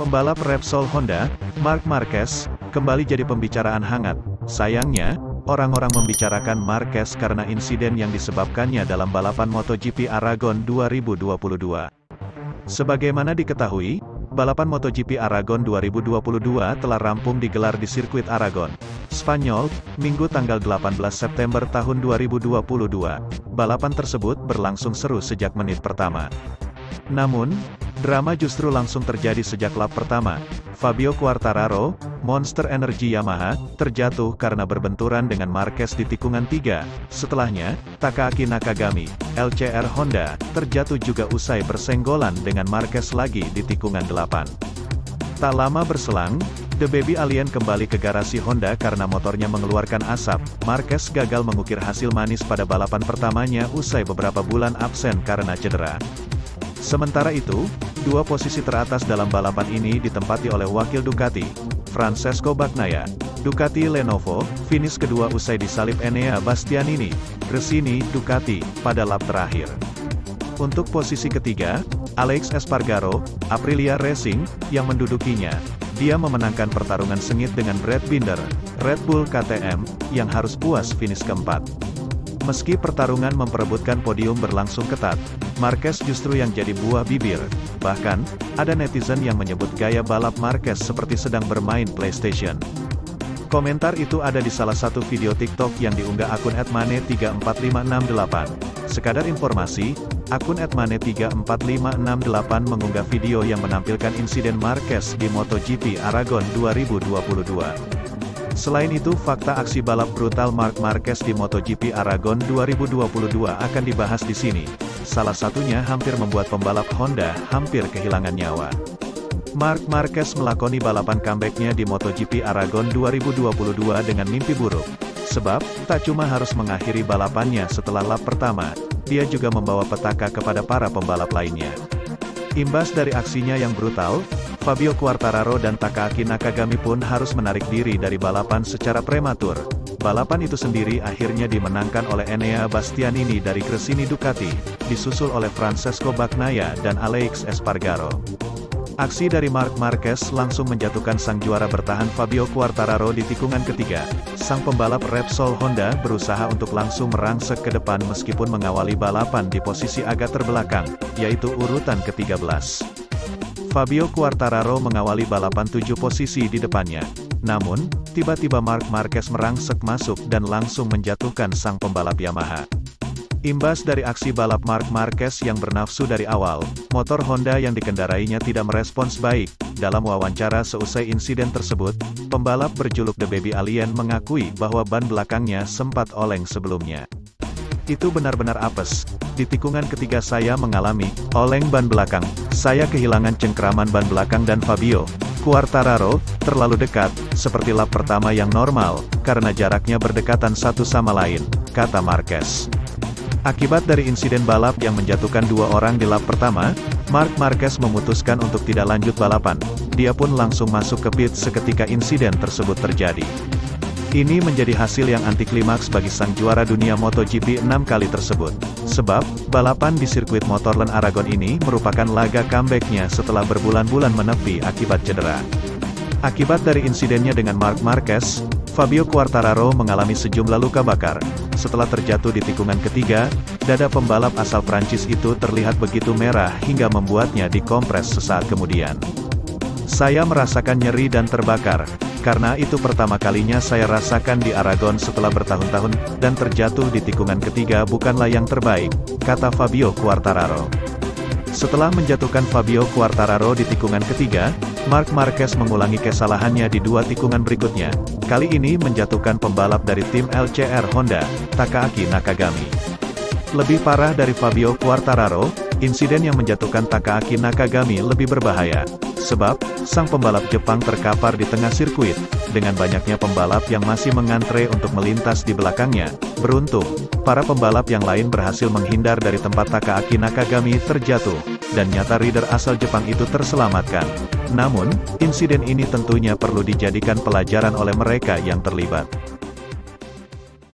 Pembalap Repsol Honda, Marc Marquez, kembali jadi pembicaraan hangat. Sayangnya, orang-orang membicarakan Marquez karena insiden yang disebabkannya dalam balapan MotoGP Aragon 2022. Sebagaimana diketahui, balapan MotoGP Aragon 2022 telah rampung digelar di sirkuit Aragon, Spanyol, Minggu tanggal 18 September tahun 2022. Balapan tersebut berlangsung seru sejak menit pertama. Namun, drama justru langsung terjadi sejak lap pertama. Fabio Quartararo, Monster Energy Yamaha, terjatuh karena berbenturan dengan Marquez di tikungan 3. Setelahnya, Takaaki Nakagami, LCR Honda, terjatuh juga usai bersenggolan dengan Marquez lagi di tikungan 8. Tak lama berselang, The Baby Alien kembali ke garasi Honda karena motornya mengeluarkan asap. Marquez gagal mengukir hasil manis pada balapan pertamanya usai beberapa bulan absen karena cedera. Sementara itu, dua posisi teratas dalam balapan ini ditempati oleh wakil Ducati, Francesco Bagnaia. Ducati Lenovo, finish kedua usai disalip Enea Bastianini, Gresini, Ducati, pada lap terakhir. Untuk posisi ketiga, Alex Espargaro, Aprilia Racing, yang mendudukinya. Dia memenangkan pertarungan sengit dengan Brad Binder, Red Bull KTM, yang harus puas finish keempat. Meski pertarungan memperebutkan podium berlangsung ketat, Marquez justru yang jadi buah bibir. Bahkan, ada netizen yang menyebut gaya balap Marquez seperti sedang bermain PlayStation. Komentar itu ada di salah satu video TikTok yang diunggah akun @mane34568. Sekadar informasi, akun @mane34568 mengunggah video yang menampilkan insiden Marquez di MotoGP Aragon 2022. Selain itu, fakta aksi balap brutal Marc Marquez di MotoGP Aragon 2022 akan dibahas di sini. Salah satunya hampir membuat pembalap Honda hampir kehilangan nyawa. Marc Marquez melakoni balapan comeback-nya di MotoGP Aragon 2022 dengan mimpi buruk. Sebab, tak cuma harus mengakhiri balapannya setelah lap pertama, dia juga membawa petaka kepada para pembalap lainnya. Imbas dari aksinya yang brutal, Fabio Quartararo dan Takaaki Nakagami pun harus menarik diri dari balapan secara prematur. Balapan itu sendiri akhirnya dimenangkan oleh Enea Bastianini dari Gresini Ducati, disusul oleh Francesco Bagnaia dan Alex Espargaro. Aksi dari Marc Marquez langsung menjatuhkan sang juara bertahan Fabio Quartararo di tikungan ketiga. Sang pembalap Repsol Honda berusaha untuk langsung merangsek ke depan meskipun mengawali balapan di posisi agak terbelakang, yaitu urutan ke-13. Fabio Quartararo mengawali balapan 7 posisi di depannya. Namun, tiba-tiba Marc Marquez merangsek masuk dan langsung menjatuhkan sang pembalap Yamaha. Imbas dari aksi balap Marc Marquez yang bernafsu dari awal, motor Honda yang dikendarainya tidak merespons baik. Dalam wawancara seusai insiden tersebut, pembalap berjuluk The Baby Alien mengakui bahwa ban belakangnya sempat oleng sebelumnya. Itu benar-benar apes. Di tikungan ketiga saya mengalami oleng ban belakang. Saya kehilangan cengkraman ban belakang dan Fabio Quartararo terlalu dekat, seperti lap pertama yang normal, karena jaraknya berdekatan satu sama lain, kata Marquez. Akibat dari insiden balap yang menjatuhkan dua orang di lap pertama, Marc Marquez memutuskan untuk tidak lanjut balapan. Dia pun langsung masuk ke pit seketika insiden tersebut terjadi. Ini menjadi hasil yang antiklimaks bagi sang juara dunia MotoGP 6 kali tersebut. Sebab, balapan di sirkuit Motorland Aragon ini merupakan laga comeback-nya setelah berbulan-bulan menepi akibat cedera. Akibat dari insidennya dengan Marc Marquez, Fabio Quartararo mengalami sejumlah luka bakar. Setelah terjatuh di tikungan ketiga, dada pembalap asal Prancis itu terlihat begitu merah hingga membuatnya dikompres sesaat kemudian. Saya merasakan nyeri dan terbakar. Karena itu pertama kalinya saya rasakan di Aragon setelah bertahun-tahun, dan terjatuh di tikungan ketiga bukanlah yang terbaik, kata Fabio Quartararo. Setelah menjatuhkan Fabio Quartararo di tikungan ketiga, Marc Marquez mengulangi kesalahannya di dua tikungan berikutnya. Kali ini menjatuhkan pembalap dari tim LCR Honda, Takaaki Nakagami. Lebih parah dari Fabio Quartararo, insiden yang menjatuhkan Takaaki Nakagami lebih berbahaya. Sebab, sang pembalap Jepang terkapar di tengah sirkuit, dengan banyaknya pembalap yang masih mengantre untuk melintas di belakangnya. Beruntung, para pembalap yang lain berhasil menghindar dari tempat Takaaki Nakagami terjatuh, dan nyata rider asal Jepang itu terselamatkan. Namun, insiden ini tentunya perlu dijadikan pelajaran oleh mereka yang terlibat.